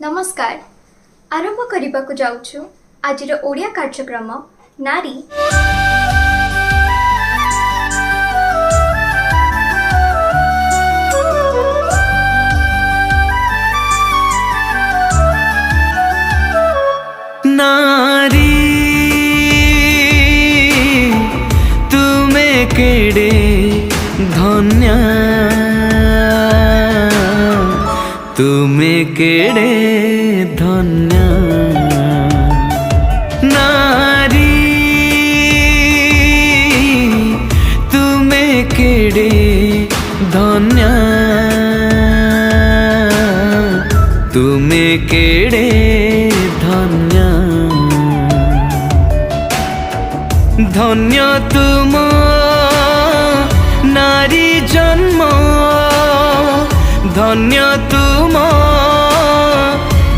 नमस्कार। आरंभ करने जाऊँ आज ओडिया कार्यक्रम नारी। नारी तुम्हें केड़े धन्य, तुम्हें केड़े धन्य। नारी तुम्हें केड़े धन्य, तुम्हें केड़े धन्य। धन्य तुम नारी जन्म, धन्य तुम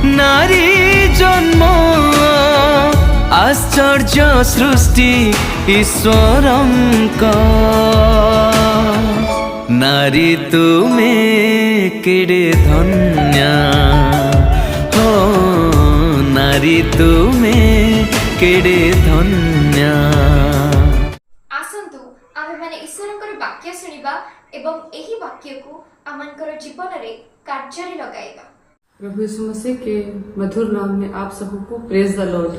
नारी जन्म। आश्चर्य सृष्टि ईश्वरंक, नारी तुम्हें केड़े धन्य हो, नारी तुम्हें केड़े धन्य। आसंतु आमे माने ईश्वरंकर वाक्य सुनिबा एवं एही वाक्य को आमनकर जीवन रे कार्य रे लगाइबा। प्रभु यीशु मसीह के मधुर नाम में आप सबको प्रेज द लॉर्ड।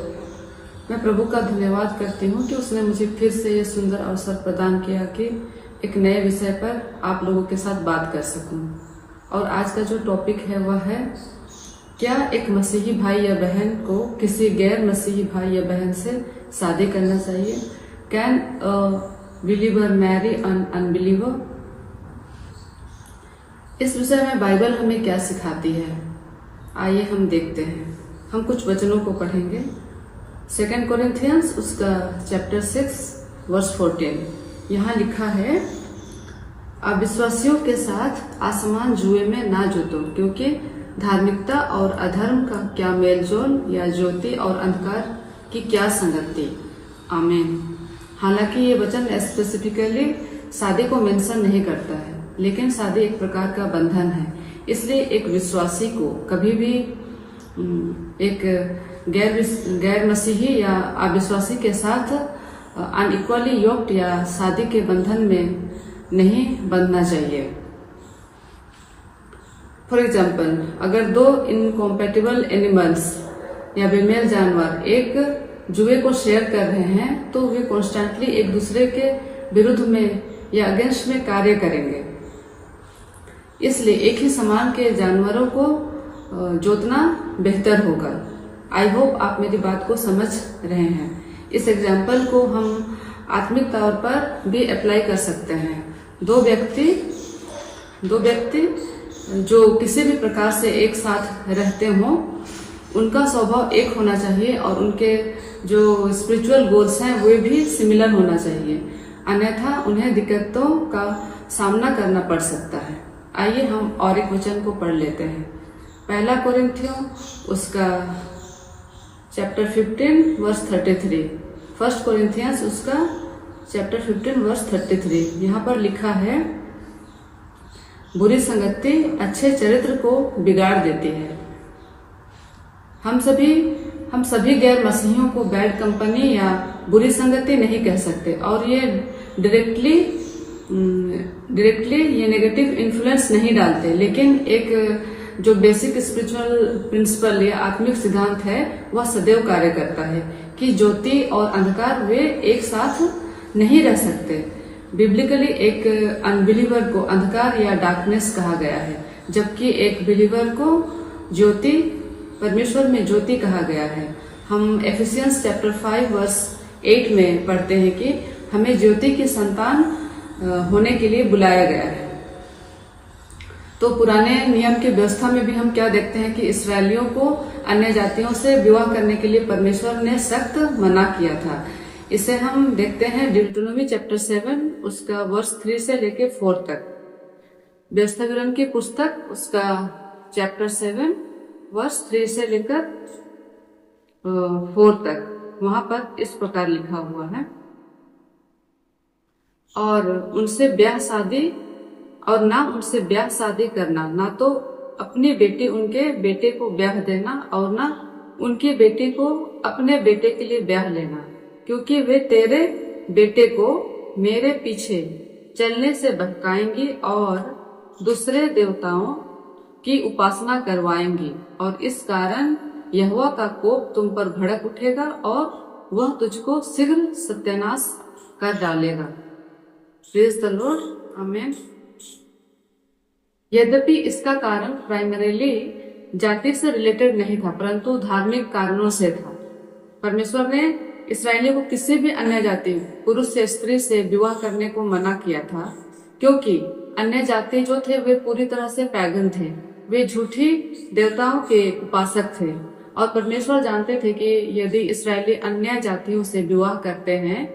मैं प्रभु का धन्यवाद करती हूँ कि उसने मुझे फिर से ये सुंदर अवसर प्रदान किया कि एक नए विषय पर आप लोगों के साथ बात कर सकूं। और आज का जो टॉपिक है वह है, क्या एक मसीही भाई या बहन को किसी गैर मसीही भाई या बहन से शादी करना चाहिए? Can a believer marry an unbeliever? इस विषय में बाइबल हमें क्या सिखाती है, आइए हम देखते हैं। हम कुछ वचनों को पढ़ेंगे। 2 कोरिन्थियंस उसका चैप्टर 6 वर्स 14। यहाँ लिखा है, अविश्वासियों के साथ आसमान जुए में ना जोतो, क्योंकि धार्मिकता और अधर्म का क्या मेलजोल, या ज्योति और अंधकार की क्या संगति। आमीन। हालांकि ये वचन स्पेसिफिकली शादी को मेंशन नहीं करता है, लेकिन शादी एक प्रकार का बंधन है। इसलिए एक विश्वासी को कभी भी एक गैर मसीही या अविश्वासी के साथ अनइक्वली योक्ड या शादी के बंधन में नहीं बंधना चाहिए। फॉर एग्जाम्पल, अगर दो इनकॉम्पेटिबल एनिमल्स या बेमेल जानवर एक जुए को शेयर कर रहे हैं, तो वे कॉन्स्टेंटली एक दूसरे के विरुद्ध में या अगेंस्ट में कार्य करेंगे। इसलिए एक ही समान के जानवरों को जोतना बेहतर होगा। आई होप आप मेरी बात को समझ रहे हैं। इस एग्जाम्पल को हम आत्मिक तौर पर भी अप्लाई कर सकते हैं। दो व्यक्ति जो किसी भी प्रकार से एक साथ रहते हों, उनका स्वभाव एक होना चाहिए और उनके जो स्पिरिचुअल गोल्स हैं वे भी सिमिलर होना चाहिए, अन्यथा उन्हें दिक्कतों का सामना करना पड़ सकता है। आइए हम और एक वचन को पढ़ लेते हैं। 1 कोरिन्थियों उसका चैप्टर 15 वर्स 33। 1 कोरिन्थियंस उसका चैप्टर 15 वर्स 33। यहाँ पर लिखा है, बुरी संगति अच्छे चरित्र को बिगाड़ देती है। हम सभी गैर मसीहियों को बैड कंपनी या बुरी संगति नहीं कह सकते, और ये डायरेक्टली ये नेगेटिव इन्फ्लुएंस नहीं डालते, लेकिन एक जो बेसिक स्पिरिचुअल प्रिंसिपल या आत्मिक सिद्धांत है वह सदैव कार्य करता है कि ज्योति और अंधकार वे एक साथ नहीं रह सकते। बिब्लिकली एक अनबिलीवर को अंधकार या डार्कनेस कहा गया है, जबकि एक बिलीवर को ज्योति, परमेश्वर में ज्योति कहा गया है। हम एफिसियंस चैप्टर 5 वर्स 8 में पढ़ते हैं कि हमें ज्योति की संतान होने के लिए बुलाया गया है। तो पुराने नियम की व्यवस्था में भी हम क्या देखते हैं कि इस्राएलियों को अन्य जातियों से विवाह करने के लिए परमेश्वर ने सख्त मना किया था। इसे हम देखते हैं डिट्रोनॉमी चैप्टर 7 उसका वर्स 3 से लेके 4 तक। व्यवस्था विवरण की पुस्तक उसका चैप्टर 7 वर्स 3 से लेकर 4 तक। वहां पर इस प्रकार लिखा हुआ है, और उनसे ब्याह शादी करना, ना तो अपनी बेटी उनके बेटे को ब्याह देना और ना उनकी बेटी को अपने बेटे के लिए ब्याह लेना, क्योंकि वे तेरे बेटे को मेरे पीछे चलने से बहकाएंगी और दूसरे देवताओं की उपासना करवाएंगी, और इस कारण यहोवा का कोप तुम पर भड़क उठेगा और वह तुझको शीघ्र सत्यानाश कर डालेगा। प्रेज द लॉर्ड, आमीन। यद्यपि इसका कारण प्राइमरीली जाति से रिलेटेड नहीं था, परंतु धार्मिक कारणों से था। परमेश्वर ने इस्राएलियों को किसी भी अन्य जाति पुरुष या स्त्री से विवाह करने को मना किया था, क्योंकि अन्य जाति जो थे वे पूरी तरह से पैगन थे, वे झूठी देवताओं के उपासक थे, और परमेश्वर जानते थे कि यदि इस्राएली अन्य जातियों से विवाह करते हैं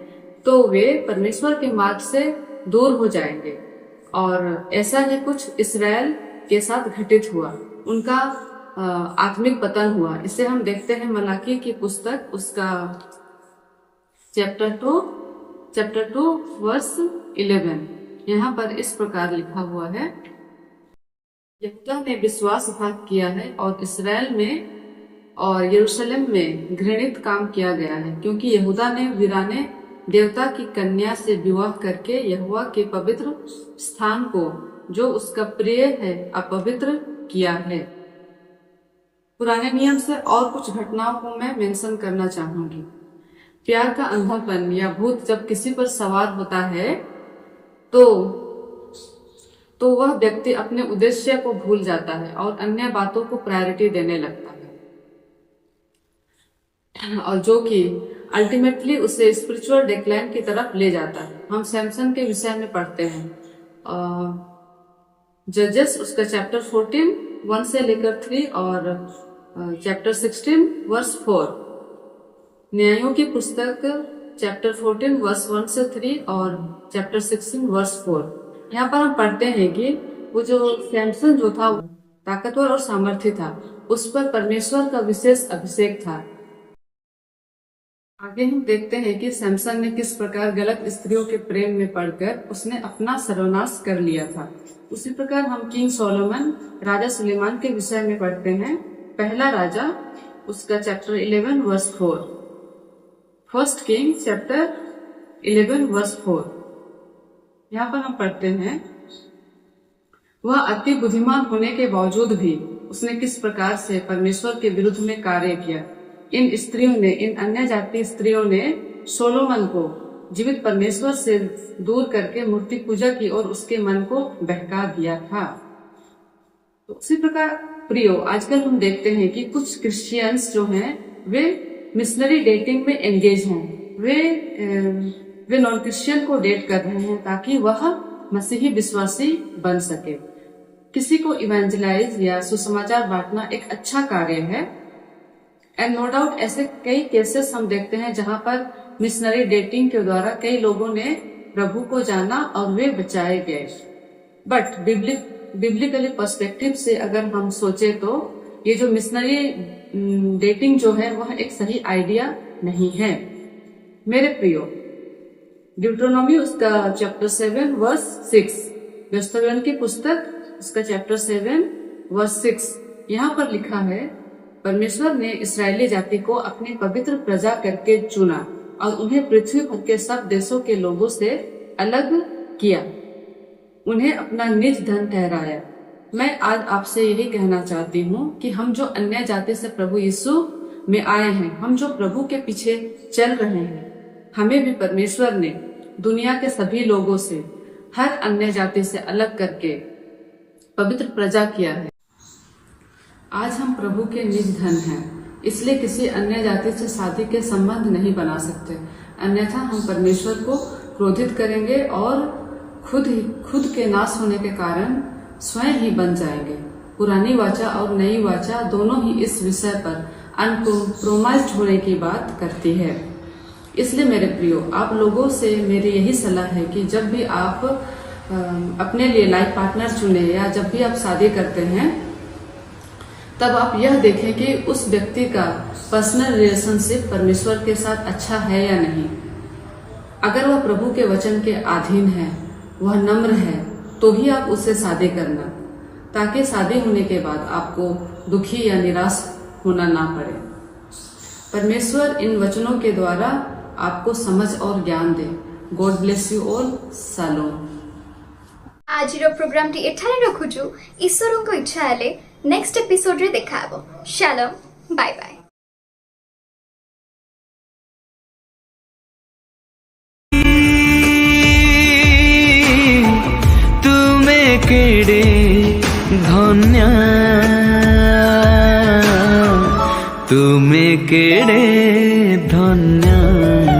तो वे परमेश्वर के मार्ग से दूर हो जाएंगे। और ऐसा ही कुछ इस्राएल के साथ घटित हुआ, उनका आत्मिक पतन हुआ। इसे हम देखते हैं मलाकी की पुस्तक, उसका चैप्टर 2 वर्स 11। यहाँ पर इस प्रकार लिखा हुआ है, यहोवा ने विश्वासघात किया है और इस्राएल में और यरूशलेम में घृणित काम किया गया है, क्योंकि यहूदा ने वीराने देवता की कन्या से विवाह करके यहोवा के पवित्र स्थान को, जो उसका प्रिय है, अपवित्र किया है। पुराने नियम से और कुछ घटनाओं को मैं मेंशन करना चाहूंगी। प्यार का अंधापन या भूत जब किसी पर सवार होता है तो वह व्यक्ति अपने उद्देश्य को भूल जाता है और अन्य बातों को प्रायोरिटी देने लगता है, और जो कि अल्टीमेटली उसे स्पिरिचुअल डिक्लाइन की तरफ ले जाता है। हम सैमसन के विषय में पढ़ते हैं, जजेस उसका चैप्टर 14 1 से लेकर 3 और चैप्टर 16 वर्स 4। न्यायों की पुस्तक चैप्टर 14 वर्स 1 से 3 और चैप्टर 16 वर्स 4। यहाँ पर हम पढ़ते हैं कि वो जो सैमसन जो था ताकतवर और सामर्थ्य था, उस पर परमेश्वर का विशेष अभिषेक था। आगे हम देखते हैं कि सैमसन ने किस प्रकार गलत स्त्रियों के प्रेम में पड़कर उसने अपना सर्वनाश कर लिया था। उसी प्रकार हम किंग सोलोमन, राजा सुलेमान के विषय में पढ़ते हैं। पहला राजा उसका chapter 11 verse 4। First king chapter 11 verse 4। यहाँ पर हम पढ़ते हैं, वह अति बुद्धिमान होने के बावजूद भी उसने किस प्रकार से परमेश्वर के विरुद्ध में कार्य किया। इन स्त्रियों ने, इन अन्य जाति स्त्रियों ने सोलोमन को जीवित परमेश्वर से दूर करके मूर्ति पूजा की और उसके मन को बहका दिया था। तो उसी प्रकार प्रियो, आजकल हम देखते हैं कि कुछ क्रिश्चियंस जो हैं वे मिशनरी डेटिंग में एंगेज हैं। वे नॉन क्रिश्चियन को डेट कर रहे हैं ताकि वह मसीही विश्वासी बन सके। किसी को इवेंजलाइज या सुसमाचार बांटना एक अच्छा कार्य है, एंड नो डाउट ऐसे कई केसेस हम देखते हैं जहां पर मिशनरी डेटिंग के द्वारा कई लोगों ने प्रभु को जाना और वे बचाए गए। बट बिब्लिकली पर्सपेक्टिव से अगर हम सोचे तो ये जो मिशनरी डेटिंग जो है वह एक सही आइडिया नहीं है। मेरे प्रियो, ड्यूटरोनॉमी उसका चैप्टर 7 वर्स 6, व्यस्तव्यन की पुस्तक उसका चैप्टर 7 वर्स 6, यहाँ पर लिखा है, परमेश्वर ने इस्राएली जाति को अपनी पवित्र प्रजा करके चुना और उन्हें पृथ्वी भर के सब देशों के लोगों से अलग किया, उन्हें अपना निज धन ठहराया। मैं आज आपसे यही कहना चाहती हूँ कि हम जो अन्य जाति से प्रभु यीशु में आए हैं, हम जो प्रभु के पीछे चल रहे हैं, हमें भी परमेश्वर ने दुनिया के सभी लोगों से, हर अन्य जाति से अलग करके पवित्र प्रजा किया है। आज हम प्रभु के निज धन हैं, इसलिए किसी अन्य जाति से शादी के संबंध नहीं बना सकते, अन्यथा हम परमेश्वर को क्रोधित करेंगे और खुद के नाश होने के कारण स्वयं ही बन जाएंगे। पुरानी वाचा और नई वाचा दोनों ही इस विषय पर अनकॉम्प्रोमाइज्ड होने की बात करती है। इसलिए मेरे प्रियो, आप लोगों से मेरी यही सलाह है कि जब भी आप अपने लिए लाइफ पार्टनर चुने या जब भी आप शादी करते हैं, तब आप यह देखें कि उस व्यक्ति का पर्सनल रिलेशनशिप परमेश्वर के साथ अच्छा है या नहीं। अगर वह प्रभु के वचन के अधीन है, वह नम्र है, तो ही आप उससे शादी करना। ताकि शादी होने के बाद आपको दुखी या निराश होना ना पड़े। परमेश्वर इन वचनों के द्वारा आपको समझ और ज्ञान दे। God bless you all. Shalom. आज प्रोग्राम टी एठारे रखुछु। ईश्वर को इच्छा हेले नेक्स्ट एपिसोड रे देखा हबो। शालोम, बाय बाय। तुमे केड़े धन्य, तुमे केड़े धन्य।